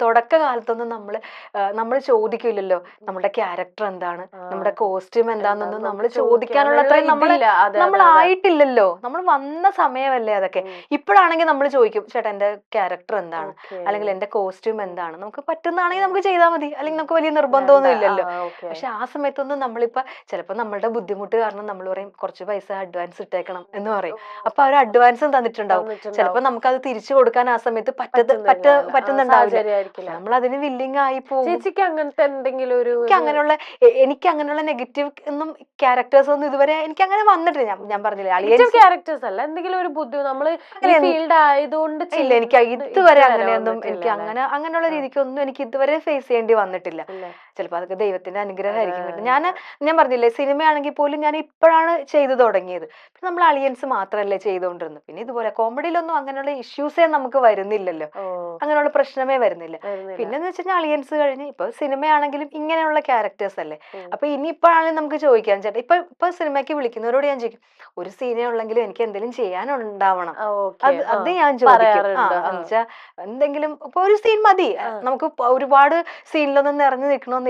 തുടക്ക കാലത്തൊന്നും നമ്മൾ ചോദിക്കില്ലല്ലോ നമ്മുടെ ക്യാരക്ടർ എന്താണ്, നമ്മുടെ കോസ്റ്റ്യൂം എന്താണെന്നൊന്നും നമ്മൾ ചോദിക്കാനുള്ള അത്രയും നമ്മളായിട്ടില്ലല്ലോ. നമ്മൾ വന്ന സമയമല്ലേ അതൊക്കെ. ഇപ്പോഴാണെങ്കിൽ നമ്മൾ ചോദിക്കും, ചേട്ടാ എന്റെ ക്യാരക്ടർ എന്താണ്, അല്ലെങ്കിൽ എന്റെ കോസ്റ്റ്യൂം എന്താണ്, നമുക്ക് പറ്റുന്നതാണെങ്കിൽ നമുക്ക് ചെയ്താൽ മതി, അല്ലെങ്കിൽ നമുക്ക് വലിയ നിർബന്ധമൊന്നും ഇല്ലല്ലോ. പക്ഷെ ആ സമയത്തൊന്നും നമ്മളിപ്പോ ചിലപ്പോ നമ്മളുടെ ബുദ്ധിമുട്ട് കാരണം നമ്മൾ പറയും കുറച്ച് പൈസ അഡ്വാൻസ് ഇട്ടേക്കണം എന്ന് പറയും. അപ്പൊ അവർ അഡ്വാൻസും തന്നിട്ടുണ്ടാവും. ചിലപ്പോ നമുക്കത് തിരിച്ചു കൊടുക്കാൻ ആ സമയത്ത് പറ്റുന്നുണ്ടാവില്ല. നമ്മൾ അതിന് വില്ലിങ് ആയി പോകും. ചേച്ചിക്ക് അങ്ങനത്തെ എന്തെങ്കിലും ഒരു എനിക്ക് അങ്ങനെയുള്ള നെഗറ്റീവ് ഒന്നും ക്യാരക്ടേഴ്സ് ഒന്നും ഇതുവരെ എനിക്ക് അങ്ങനെ വന്നിട്ടില്ല. ഞാൻ പറഞ്ഞില്ലേ ക്യാരക്ടേഴ്സ് അല്ല, എന്തെങ്കിലും ഒരു ബുദ്ധി നമ്മള് ഫീൽഡ് ആയതുകൊണ്ട് ഇല്ല, എനിക്ക് ഇതുവരെ അങ്ങനെയൊന്നും എനിക്ക് അങ്ങനെയുള്ള രീതിക്കൊന്നും എനിക്ക് ഇതുവരെ ഫേസ് ചെയ്യേണ്ടി വന്നിട്ടില്ല. ചിലപ്പോ അതൊക്കെ ദൈവത്തിന്റെ അനുഗ്രഹമായിരിക്കും. ഞാൻ പറഞ്ഞില്ലേ, സിനിമയാണെങ്കിൽ പോലും ഞാൻ ഇപ്പോഴാണ് ചെയ്തു തുടങ്ങിയത്. നമ്മൾ അളിയൻസ് മാത്രമല്ലേ ചെയ്തുകൊണ്ടിരുന്നത്. പിന്നെ ഇതുപോലെ കോമഡിയിലൊന്നും അങ്ങനെയുള്ള ഇഷ്യൂസേ നമുക്ക് വരുന്നില്ലല്ലോ, അങ്ങനെയുള്ള പ്രശ്നമേ വരുന്നില്ല. പിന്നെന്ന് വെച്ച് കഴിഞ്ഞാൽ അളിയൻസ് കഴിഞ്ഞ് ഇപ്പൊ സിനിമയാണെങ്കിലും ഇങ്ങനെയുള്ള ക്യാരക്ടേഴ്സ് അല്ലേ. അപ്പൊ ഇനിയിപ്പോഴാണെങ്കിൽ നമുക്ക് ചോദിക്കാം, ചേട്ടാ ഇപ്പൊ സിനിമയ്ക്ക് വിളിക്കുന്നവരോട് ഞാൻ ചോദിക്കും, ഒരു സീനേ ഉള്ളെങ്കിലും എനിക്ക് എന്തെങ്കിലും ചെയ്യാനുണ്ടാവണം. അത് ഞാൻ ചോദിക്കും. എന്തെങ്കിലും ഇപ്പൊ ഒരു സീൻ മതി, നമുക്ക് ഒരുപാട് സീനിലൊന്നും നിറഞ്ഞു നിൽക്കണമെന്നില്ല.